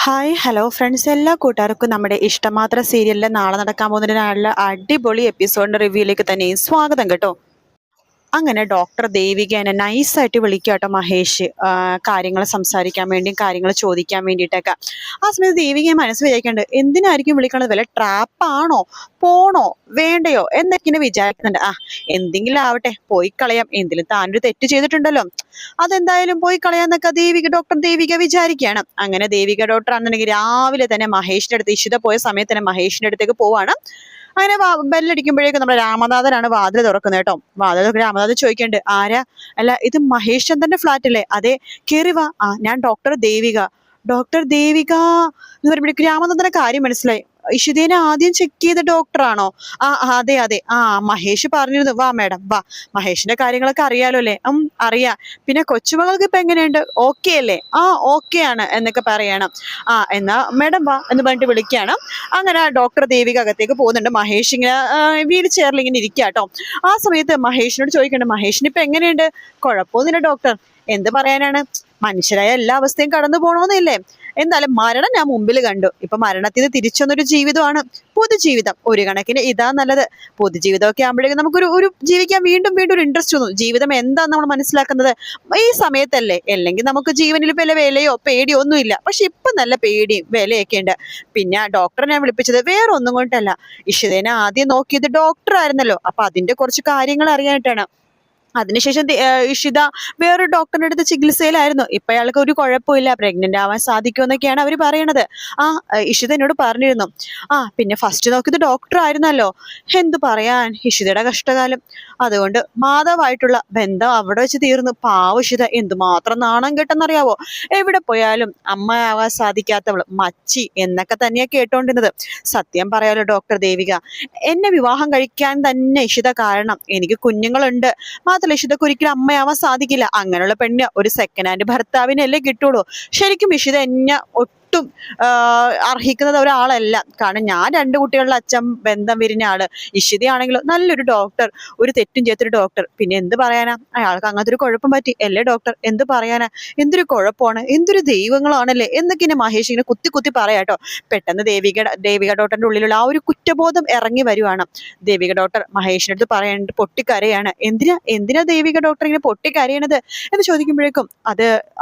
Hi hello friends, എല്ലാ കൂട്ടുകാർക്കും നമ്മുടെ ഇഷ്ടമാത്ര സീരിയലിലെ നാളെ നടക്കാൻ പോകുന്നതിനുള്ള അടിപൊളി എപ്പിസോഡിന്റെ റിവ്യൂയിലേക്ക് തന്നെ സ്വാഗതം കേട്ടോ. അങ്ങനെ ഡോക്ടർ ദേവികേനെ നൈസായിട്ട് വിളിക്കാട്ടോ മഹേഷ്, കാര്യങ്ങൾ സംസാരിക്കാൻ വേണ്ടിയും കാര്യങ്ങൾ ചോദിക്കാൻ വേണ്ടിയിട്ടൊക്കെ. ആ സമയത്ത് ദേവികയെ മനസ്സ് വിചാരിക്കേണ്ടത് എന്തിനായിരിക്കും വിളിക്കണത്, വല്ല ട്രാപ്പാണോ, പോണോ വേണ്ടയോ എന്നൊക്കെ ഇങ്ങനെ വിചാരിക്കുന്നുണ്ട്. എന്തെങ്കിലും ആവട്ടെ, പോയി കളയാം, എന്തെങ്കിലും താനൊരു തെറ്റ് ചെയ്തിട്ടുണ്ടല്ലോ, അതെന്തായാലും പോയി കളയാന്നൊക്കെ ഡോക്ടർ ദേവിക വിചാരിക്കുകയാണ്. അങ്ങനെ ദേവിക ഡോക്ടർ ആണെന്നുണ്ടെങ്കിൽ രാവിലെ തന്നെ മഹേഷിന്റെ അടുത്ത്, ഇഷിത പോയ സമയത്ത് തന്നെ മഹേഷിന്റെ അടുത്തേക്ക് പോവാണ്. അങ്ങനെ ബെല്ലടിക്കുമ്പോഴേക്കും നമ്മുടെ രാമനാഥനാണ് വാതിൽ തുറക്കുന്നത് കേട്ടോ. വാതിൽ തുറക്കുന്ന രാമനാഥൻ ചോദിക്കുന്നുണ്ട്, ആരാ? അല്ല, ഇത് മഹേഷ് ചന്ദ്രന്റെ ഫ്ലാറ്റ് അല്ലേ? അതെ, കേറി വാ. ഞാൻ ഡോക്ടർ ദേവിക. ഡോക്ടർ ദേവിക എന്ന് പറയുമ്പോഴേക്കും രാമനാഥന്റെ കാര്യം മനസ്സിലായി. ഇഷിതേനെ ആദ്യം ചെക്ക് ചെയ്ത ഡോക്ടറാണോ? അതെ അതെ, മഹേഷ് പറഞ്ഞിരുന്നു, വാ മാഡം വാ. മഹേഷിന്റെ കാര്യങ്ങളൊക്കെ അറിയാലോ അല്ലേ? അറിയാം. പിന്നെ കൊച്ചുമകൾക്ക് ഇപ്പൊ എങ്ങനെയുണ്ട്, ഓക്കെ അല്ലേ? ഓക്കെ ആണ് എന്നൊക്കെ പറയണം. എന്നാ മാഡം വാ എന്ന് പറഞ്ഞിട്ട് വിളിക്കുകയാണ്. അങ്ങനെ ഡോക്ടർ ദേവിക അകത്തേക്ക് പോകുന്നുണ്ട്. മഹേഷ് ഇങ്ങനെ വീൽ ചെയറിൽ ഇങ്ങനെ ഇരിക്കുക കേട്ടോ. ആ സമയത്ത് മഹേഷിനോട് ചോദിക്കുന്നുണ്ട്, മഹേഷിന് ഇപ്പൊ എങ്ങനെയുണ്ട്? കുഴപ്പമൊന്നുമില്ല ഡോക്ടർ. എന്ത് പറയാനാണ്, മനുഷ്യരായ എല്ലാ അവസ്ഥയും കടന്നു പോകണമെന്നില്ലേ? എന്തായാലും മരണം ഞാൻ മുമ്പിൽ കണ്ടു. ഇപ്പൊ മരണത്തിന് തിരിച്ചൊന്നൊരു ജീവിതമാണ് പൊതുജീവിതം. ഒരു കണക്കിന് ഇതാ നല്ലത്. പൊതുജീവിതമൊക്കെ ആകുമ്പോഴേക്കും നമുക്കൊരു ഒരു ജീവിക്കാൻ വീണ്ടും വീണ്ടും ഒരു ഇൻട്രസ്റ്റ് തോന്നും. ജീവിതം എന്താന്ന് നമ്മൾ മനസ്സിലാക്കുന്നത് ഈ സമയത്തല്ലേ. അല്ലെങ്കിൽ നമുക്ക് ജീവനിൽ വല്ല വിലയോ പേടിയോ ഒന്നുമില്ല. പക്ഷെ ഇപ്പൊ നല്ല പേടിയും വിലയൊക്കെ ഉണ്ട്. പിന്നെ ഡോക്ടറെ ഞാൻ വിളിപ്പിച്ചത് വേറെ ഒന്നും കൊണ്ടല്ല, ഇഷിതേനെ ആദ്യം നോക്കിയത് ഡോക്ടർ ആയിരുന്നല്ലോ, അപ്പൊ അതിന്റെ കുറച്ച് കാര്യങ്ങൾ അറിയാനായിട്ടാണ്. അതിനുശേഷം ഇഷിത വേറൊരു ഡോക്ടറിന്റെ അടുത്ത് ചികിത്സയിലായിരുന്നു. ഇപ്പൊ അയാൾക്ക് ഒരു കുഴപ്പമില്ല, പ്രഗ്നന്റ് ആവാൻ സാധിക്കുമെന്നൊക്കെയാണ് അവർ പറയണത്. ഇഷിത എന്നോട് പറഞ്ഞിരുന്നു. പിന്നെ ഫസ്റ്റ് നോക്കിയത് ഡോക്ടർ ആയിരുന്നല്ലോ. എന്തു പറയാൻ, ഇഷിതയുടെ കഷ്ടകാലം. അതുകൊണ്ട് മാധവായിട്ടുള്ള ബന്ധം അവിടെ വെച്ച് തീർന്നു. പാവ ഇഷിത എന്തുമാത്രം നാണം കെട്ടെന്നറിയാവോ. എവിടെ പോയാലും അമ്മയാവാൻ സാധിക്കാത്തവള്, മച്ചി എന്നൊക്കെ തന്നെയാ കേട്ടോണ്ടിരുന്നത്. സത്യം പറയാലോ ഡോക്ടർ ദേവിക, എന്നെ വിവാഹം കഴിക്കാൻ തന്നെ ഇഷിത കാരണം. എനിക്ക് കുഞ്ഞുങ്ങളുണ്ട്. മാത്രമല്ല ഇഷിതക്ക് ഒരിക്കലും അമ്മയാവാൻ സാധിക്കില്ല. അങ്ങനെയുള്ള പെണ്ണ് ഒരു സെക്കൻഡ് ഹാൻഡ് ഭർത്താവിനല്ലേ കിട്ടുള്ളൂ. ശരിക്കും ഇഷിത എന്നെ ഒട്ടും അർഹിക്കുന്നത് ഒരാളല്ല. കാരണം ഞാൻ 2 കുട്ടികളുടെ അച്ഛൻ, ബന്ധം വിരിഞ്ഞ ആള്. ഇഷിതയാണെങ്കിലോ നല്ലൊരു ഡോക്ടർ, ഒരു തെറ്റും ചെയ്തൊരു ഡോക്ടർ. പിന്നെ എന്ത് പറയാനാ, അയാൾക്ക് അങ്ങനത്തെ ഒരു കുഴപ്പം പറ്റി അല്ലേ ഡോക്ടർ? എന്ത് പറയാനാ, എന്തൊരു കുഴപ്പമാണ്, എന്തൊരു ദൈവങ്ങളാണല്ലേ എന്നൊക്കെ ഇങ്ങനെ മഹേഷ് ഇങ്ങനെ കുത്തി കുത്തി പറയാട്ടോ. പെട്ടെന്ന് ദേവിക ഡോക്ടറിന്റെ ഉള്ളിലുള്ള ആ ഒരു കുറ്റബോധം ഇറങ്ങി വരുവാണ്. ദേവിക ഡോക്ടർ മഹേഷിന്റെ അടുത്ത് പറയാനായിട്ട് പൊട്ടിക്കരയാണ്. എന്തിനാ ദേവിക ഡോക്ടർ ഇങ്ങനെ പൊട്ടിക്കരയണത് എന്ന് ചോദിക്കുമ്പോഴേക്കും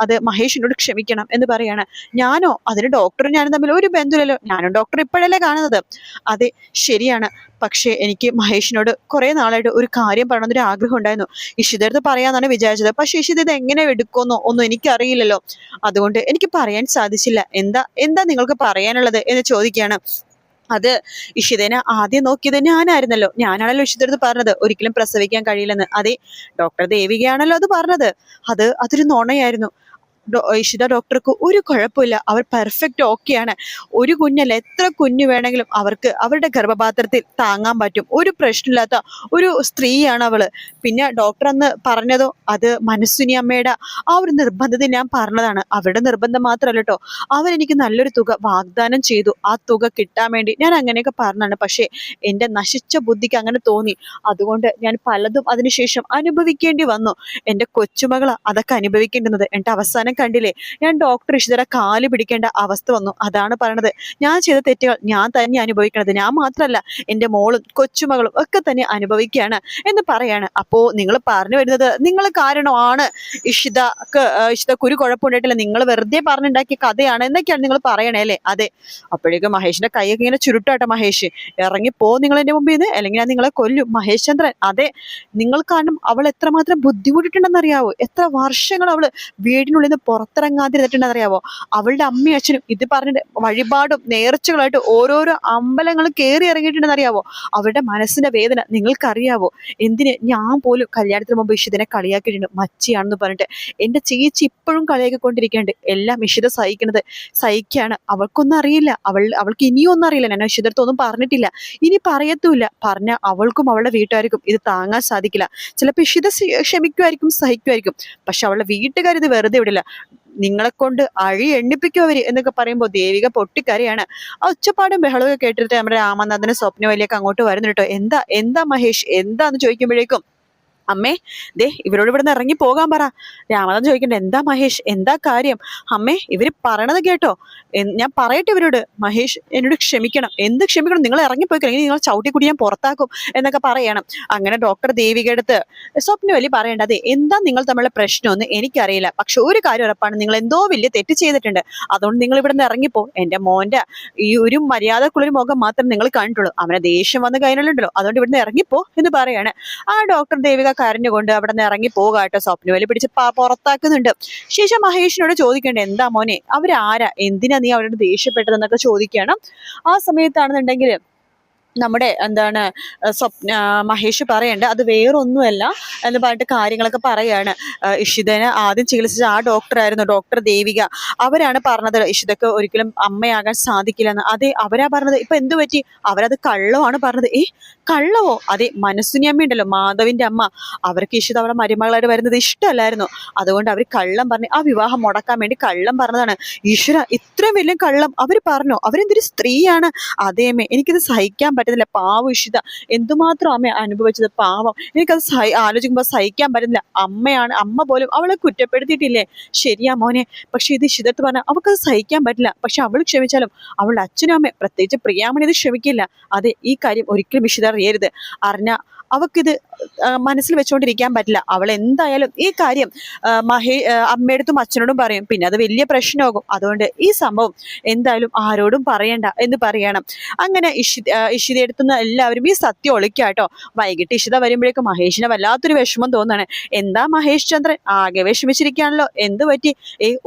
അത് മഹേഷിനോട് ക്ഷമിക്കണം എന്ന് പറയാണ്. ഞാനോ, അതിന് ഡോക്ടറും ഞാനും തമ്മിൽ ഒരു ബന്ധമില്ലല്ലോ, ഞാനും ഡോക്ടർ ഇപ്പോഴല്ലേ കാണുന്നത്. അതെ ശരിയാണ്, പക്ഷേ എനിക്ക് മഹേഷിനോട് കുറെ നാളായിട്ട് ഒരു കാര്യം പറയണമെന്നൊരു ആഗ്രഹം ഉണ്ടായിരുന്നു. ഇഷിതടുത്ത് പറയാന്നാണ് വിചാരിച്ചത്. പക്ഷെ ഇഷിത ഇത് എങ്ങനെ എടുക്കുമെന്നോ ഒന്നും എനിക്കറിയില്ലല്ലോ, അതുകൊണ്ട് എനിക്ക് പറയാൻ സാധിച്ചില്ല. എന്താ നിങ്ങൾക്ക് പറയാനുള്ളത് എന്ന് ചോദിക്കുകയാണ്. അത് ഇഷിതേനെ ആദ്യം നോക്കിയത് ഞാനാണല്ലോ ഇഷിതടുത്ത് പറഞ്ഞത് ഒരിക്കലും പ്രസവിക്കാൻ കഴിയില്ലെന്ന്. അതെ, ഡോക്ടർ ദേവികയാണല്ലോ അത് പറഞ്ഞത്. അതൊരു നുണയായിരുന്നു. ഇഷിത ഡോക്ടർക്ക് ഒരു കുഴപ്പമില്ല, അവർ പെർഫെക്റ്റ് ഓക്കെയാണ്. ഒരു കുഞ്ഞല്ല, എത്ര കുഞ്ഞു വേണമെങ്കിലും അവർക്ക് അവരുടെ ഗർഭപാത്രത്തിൽ താങ്ങാൻ പറ്റും. ഒരു പ്രശ്നമില്ലാത്ത ഒരു സ്ത്രീയാണ് അവള്. പിന്നെ ഡോക്ടർ അന്ന് പറഞ്ഞതോ അത് മനസ്സുനി അമ്മയുടെ ആ ഒരു നിർബന്ധത്തിൽ ഞാൻ പറഞ്ഞതാണ്. അവരുടെ നിർബന്ധം മാത്രമല്ല കേട്ടോ, അവരെനിക്ക് നല്ലൊരു തുക വാഗ്ദാനം ചെയ്തു. ആ തുക കിട്ടാൻ വേണ്ടി ഞാൻ അങ്ങനെയൊക്കെ പറഞ്ഞതാണ്. പക്ഷേ എൻ്റെ നശിച്ച ബുദ്ധിക്ക് അങ്ങനെ തോന്നി. അതുകൊണ്ട് ഞാൻ പലതും അതിനുശേഷം അനുഭവിക്കേണ്ടി വന്നു. എൻ്റെ കൊച്ചുമകളാ അതൊക്കെ അനുഭവിക്കേണ്ടുന്നത്. എൻ്റെ അവസാനം കണ്ടില്ലേ, ഞാൻ ഡോക്ടർ ഇഷിതയുടെ കാല് പിടിക്കേണ്ട അവസ്ഥ വന്നു. അതാണ് പറയണത്, ഞാൻ ചെയ്ത തെറ്റുകൾ ഞാൻ തന്നെ അനുഭവിക്കണത്. ഞാൻ മാത്രമല്ല, എൻ്റെ മോളും കൊച്ചുമകളും ഒക്കെ തന്നെ അനുഭവിക്കുകയാണ് എന്ന് പറയാണ്. അപ്പോ നിങ്ങൾ പറഞ്ഞു വരുന്നത് നിങ്ങൾ കാരണമാണ് ഇഷിതക്ക് ഒരു കുഴപ്പമുണ്ടായിട്ടില്ല, നിങ്ങൾ വെറുതെ പറഞ്ഞുണ്ടാക്കിയ കഥയാണ് എന്നൊക്കെയാണ് നിങ്ങൾ പറയണേ അല്ലേ? അതെ. അപ്പോഴേക്കും മഹേഷിന്റെ കൈയൊക്കെ ഇങ്ങനെ ചുരുട്ടാട്ടെ. മഹേഷ് ഇറങ്ങിപ്പോ നിങ്ങൾ എന്റെ മുമ്പിൽ നിന്ന്, അല്ലെങ്കിൽ ഞാൻ നിങ്ങളെ കൊല്ലും. മഹേഷ് ചന്ദ്രൻ, അതെ, നിങ്ങൾ കാരണം അവൾ എത്രമാത്രം ബുദ്ധിമുട്ടിട്ടുണ്ടെന്നറിയാവോ? എത്ര വർഷങ്ങൾ അവള് വീടിനുള്ളിൽ നിന്ന് പുറത്തിറങ്ങാതിരുന്നിട്ടുണ്ടെന്നറിയാവോ? അവളുടെ അമ്മയും അച്ഛനും ഇത് പറഞ്ഞിട്ട് വഴിപാടും നേർച്ചകളായിട്ട് ഓരോരോ അമ്പലങ്ങളും കയറി ഇറങ്ങിയിട്ടുണ്ടെന്നറിയാവോ? അവരുടെ മനസ്സിന്റെ വേദന നിങ്ങൾക്കറിയാവോ? ഞാൻ പോലും കല്യാണത്തിന് മുമ്പ് ഇഷിതനെ കളിയാക്കിയിട്ടുണ്ട്, മച്ചിയാണെന്ന് പറഞ്ഞിട്ട്. എന്റെ ചേച്ചി ഇപ്പോഴും കളിയാക്കിക്കൊണ്ടിരിക്കുന്നുണ്ട്. എല്ലാം ഇഷിത സഹിക്കാണ്. അവൾക്കൊന്നും അറിയില്ല, അവൾക്ക് ഇനിയും ഒന്നും അറിയില്ല. ഞാൻ ഇഷിതടുത്തൊന്നും പറഞ്ഞിട്ടില്ല, ഇനി പറയത്തുമില്ല. പറഞ്ഞ അവൾക്കും അവളുടെ വീട്ടുകാർക്കും ഇത് താങ്ങാൻ സാധിക്കില്ല. ചിലപ്പോൾ ഇഷിത ക്ഷമിക്കുമായിരിക്കും, സഹിക്കുമായിരിക്കും. പക്ഷെ അവളുടെ വീട്ടുകാർ ഇത് വെറുതെ വിടില്ല. നിങ്ങളെ കൊണ്ട് അഴി എണ്ണിപ്പിക്കും അവര് എന്നൊക്കെ പറയുമ്പോൾ ദേവിക പൊട്ടിക്കരയാണ്. ആ ഒച്ചപ്പാടും ബഹളവും കേട്ടിട്ട് നമ്മുടെ രാമനാഥനും സ്വപ്നവല്ലിയൊക്കെ അങ്ങോട്ട് വരുന്നു കേട്ടോ. എന്താ മഹേഷ്, എന്താന്ന് ചോദിക്കുമ്പോഴേക്കും അമ്മേ, ദേ ഇവരോട് ഇവിടുന്ന് ഇറങ്ങി പോകാൻ പറ. രാമനാഥൻ ചോദിക്കണ്ട, എന്താ മഹേഷ്, എന്താ കാര്യം? അമ്മേ, ഇവര് പറയണത് കേട്ടോ, ഞാൻ പറയട്ടെ ഇവരോട്. മഹേഷ് എന്നോട് ക്ഷമിക്കണം. എന്ത് ക്ഷമിക്കണം? നിങ്ങൾ ഇറങ്ങിപ്പോയി കഴിഞ്ഞാൽ നിങ്ങൾ ചവിട്ടിക്കുടി ഞാൻ പുറത്താക്കും എന്നൊക്കെ പറയണം. അങ്ങനെ ഡോക്ടർ ദേവിക അടുത്ത് സ്വപ്നവല്ലി പറയേണ്ട, അതെ എന്താ നിങ്ങൾ തമ്മിലുള്ള പ്രശ്നമൊന്നും എനിക്കറിയില്ല, പക്ഷെ ഒരു കാര്യം ഉറപ്പാണ്, നിങ്ങൾ എന്തോ വലിയ തെറ്റ് ചെയ്തിട്ടുണ്ട്. അതുകൊണ്ട് നിങ്ങൾ ഇവിടെ നിന്ന് ഇറങ്ങിപ്പോ. എന്റെ മോന്റെ ഈ ഒരു മര്യാദക്കുള്ളൊരു മുഖം മാത്രം നിങ്ങൾ കണ്ടിട്ടുള്ളൂ. അവനെ ദേഷ്യം വന്ന് കഴിഞ്ഞുണ്ടല്ലോ, അതുകൊണ്ട് ഇവിടുന്ന് ഇറങ്ങിപ്പോ എന്ന് പറയാണ്. ആ ഡോക്ടർ ദേവിക കരഞ്ഞുകൊണ്ട് അവിടെ നിന്ന് ഇറങ്ങി പോകാട്ടോ. സ്വപ്നവലി പിടിച്ച് പുറത്താക്കുന്നുണ്ട്. ശേഷം മഹേഷിനോട് ചോദിക്കണ്ടേ, എന്താ മോനെ, അവരാരാ, എന്തിനാ നീ അവരോട് ദേഷ്യപ്പെട്ടതെന്നൊക്കെ ചോദിക്കണം. ആ സമയത്താണെന്നുണ്ടെങ്കിൽ നമ്മുടെ എന്താണ് മഹേഷ് പറയണ്ട, അത് വേറൊന്നുമല്ല എന്ന് പറഞ്ഞിട്ട് കാര്യങ്ങളൊക്കെ പറയാണ്. ഇഷിതനെ ആദ്യം ചികിത്സിച്ച ആ ഡോക്ടറായിരുന്നു, ഡോക്ടർ ദേവിക. അവരാണ് പറഞ്ഞത് ഇഷിതക്ക് ഒരിക്കലും അമ്മയാകാൻ സാധിക്കില്ലെന്ന്. അതെ, അവരാ പറഞ്ഞത്. ഇപ്പൊ എന്തു പറ്റി? അവരത് കള്ളമാണ് പറഞ്ഞത്. കള്ളവോ? അതെ, മനസ്സുനി അമ്മ ഉണ്ടല്ലോ, മാധവിന്റെ അമ്മ, അവർക്ക് ഇഷിത അവരുടെ മരുമകളായിട്ട് വരുന്നത് ഇഷ്ടമല്ലായിരുന്നു. അതുകൊണ്ട് അവർ കള്ളം പറഞ്ഞ് ആ വിവാഹം മുടക്കാൻ വേണ്ടി കള്ളം പറഞ്ഞതാണ്. ഈശ്വര, ഇത്രയും വലിയ കള്ളം അവർ പറഞ്ഞോ? അവരെന്തൊരു സ്ത്രീയാണ്. അതേമേ, എനിക്കിത് സഹിക്കാൻ പറ്റുന്നില്ല. പാവം ഇഷിത, എന്തുമാത്രം അമ്മ അനുഭവിച്ചത്. പാവം, എനിക്കത് ആലോചിക്കുമ്പോൾ സഹിക്കാൻ പറ്റുന്നില്ല. അമ്മയാണ്, അമ്മ പോലും അവളെ കുറ്റപ്പെടുത്തിയിട്ടില്ലേ? ശരിയാ മോനെ, പക്ഷെ ഇത് ഇഷിതത്ത് പറഞ്ഞാൽ അവൾക്കത് സഹിക്കാൻ പറ്റില്ല. പക്ഷെ അവൾ ക്ഷമിച്ചാലും അവളുടെ അച്ഛനും അമ്മയും, പ്രത്യേകിച്ച് പ്രിയാമണി, ഇത് ക്ഷമിക്കില്ല. അതെ, ഈ കാര്യം ഒരിക്കലും ഇഷിത അറിയരുത്. അറിഞ്ഞ അവക്കിത് മനസ്സിൽ വെച്ചുകൊണ്ടിരിക്കാൻ പറ്റില്ല. അവൾ എന്തായാലും ഈ കാര്യം അമ്മയടുത്തും അച്ഛനോടും പറയും, പിന്നെ അത് വലിയ പ്രശ്നമാകും. അതുകൊണ്ട് ഈ സംഭവം എന്തായാലും ആരോടും പറയണ്ട എന്ന് പറയണം. അങ്ങനെ ഇഷിതയെടുത്തുനിന്ന് എല്ലാവരും ഈ സത്യം ഒളിക്കാട്ടോ. വൈകിട്ട് ഇഷിത വരുമ്പോഴേക്കും മഹേഷിന് വല്ലാത്തൊരു വിഷമം തോന്നാണ്. എന്താ മഹേഷ് ചന്ദ്രൻ ആകെ വിഷമിച്ചിരിക്കുകയാണല്ലോ, എന്തു പറ്റി?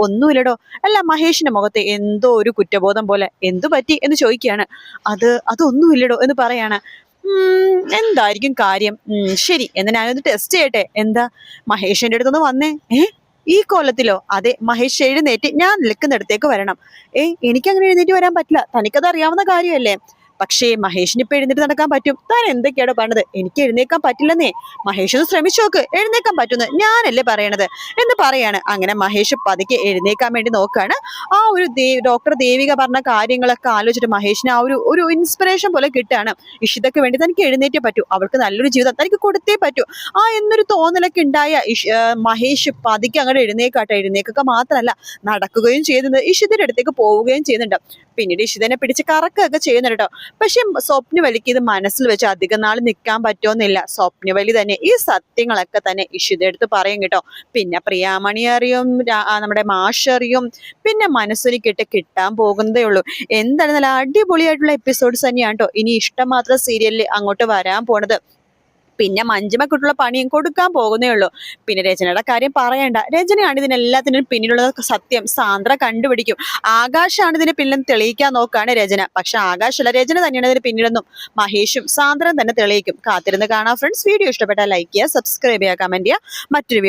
ഒന്നുമില്ലടോ. അല്ല, മഹേഷിന്റെ മുഖത്ത് എന്തോ ഒരു കുറ്റബോധം പോലെ. എന്തു പറ്റി എന്ന് ചോദിക്കുകയാണ്. അതൊന്നുമില്ലടോ എന്ന് പറയാണ്. എന്തായിരിക്കും കാര്യം? ശരി, എന്നാ ഞാനൊന്ന് ടെസ്റ്റ് ചെയ്യട്ടെ. എന്താ? മഹേഷിന്റെ അടുത്തൊന്ന് വന്നേ. ഈ കോലത്തിലോ? അതെ, മഹേഷ് എഴുന്നേറ്റ് ഞാൻ നിൽക്കുന്നിടത്തേക്ക് വരണം. എനിക്കങ്ങനെ എഴുന്നേറ്റ് വരാൻ പറ്റില്ല, തനിക്കത് അറിയാവുന്ന കാര്യമല്ലേ. പക്ഷേ മഹേഷിന് ഇപ്പൊ എഴുന്നേറ്റ് നടക്കാൻ പറ്റും. താൻ എന്തൊക്കെയാണോ പറഞ്ഞത്? എനിക്ക് എഴുന്നേക്കാൻ പറ്റില്ലെന്നേ. മഹേഷ് ഒന്ന് ശ്രമിച്ചു നോക്ക്, എഴുന്നേക്കാൻ പറ്റുന്നു ഞാനല്ലേ പറയണത് എന്ന് പറയാണ്. അങ്ങനെ മഹേഷ് പതുക്കെ എഴുന്നേക്കാൻ വേണ്ടി നോക്കാണ്. ആ ഒരു ഡോക്ടർ ദേവിക പറഞ്ഞ കാര്യങ്ങളൊക്കെ ആലോചിച്ചിട്ട് മഹേഷിന് ആ ഒരു ഇൻസ്പിറേഷൻ പോലെ കിട്ടുകയാണ്. ഇഷിതയ്ക്ക് വേണ്ടി തനിക്ക് എഴുന്നേറ്റേ പറ്റൂ, അവൾക്ക് നല്ലൊരു ജീവിതം തനിക്ക് കൊടുത്തേ പറ്റൂ. എന്നൊരു തോന്നലൊക്കെ ഉണ്ടായ മഹേഷ് പതുക്കെ അങ്ങോട്ട് എഴുന്നേക്കാട്ടെ. എഴുന്നേക്കൊക്കെ മാത്രമല്ല, നടക്കുകയും ചെയ്യുന്നത്, ഇഷിതയുടെ അടുത്തേക്ക് പോവുകയും ചെയ്യുന്നുണ്ട്. പിന്നീട് ഇഷിതനെ പിടിച്ച് കറക്കുകയൊക്കെ ചെയ്യുന്നുണ്ട് കേട്ടോ. പക്ഷെ സ്വപ്നവലിക്ക് ഇത് മനസ്സിൽ വെച്ച് അധികം നാൾ നിൽക്കാൻ പറ്റുമെന്നില്ല. സ്വപ്നവലി തന്നെ ഈ സത്യങ്ങളൊക്കെ തന്നെ ഇഷിത എടുത്ത് പറയും കേട്ടോ. പിന്നെ പ്രിയാമണി അറിയും, നമ്മുടെ മാഷ് അറിയും, പിന്നെ മനസ്സിനിക്കിട്ട് കിട്ടാൻ പോകുന്നതേ ഉള്ളൂ. എന്താണ്, നല്ല അടിപൊളിയായിട്ടുള്ള എപ്പിസോഡ്സ് തന്നെയാണ് കേട്ടോ ഇനി ഇഷ്ടം മാത്രം സീരിയലിൽ അങ്ങോട്ട് വരാൻ പോണത്. പിന്നെ മഞ്ജുമക്കുള്ള പണിയും കൊടുക്കാൻ പോകുന്നേ ഉള്ളൂ. പിന്നെ രചനയുടെ കാര്യം പറയണ്ട, രചനയാണ് ഇതിനെല്ലാത്തിനും പിന്നിലുള്ള സത്യം. സാന്ദ്ര കണ്ടുപിടിക്കും. ആകാശാണ് ഇതിന് പിന്നിലും തെളിയിക്കാൻ നോക്കാണ് രചന. പക്ഷെ ആകാശല്ല, രചന തന്നെയാണ് ഇതിന് പിന്നിലെന്നും മഹേഷും സാന്ദ്രൻ തന്നെ തെളിയിക്കും. കാത്തിരുന്ന് കാണാം ഫ്രണ്ട്സ്. വീഡിയോ ഇഷ്ടപ്പെട്ടാൽ ലൈക്ക് ചെയ്യുക, സബ്സ്ക്രൈബ് ചെയ്യുക, കമന്റ് ചെയ്യുക. മറ്റൊരു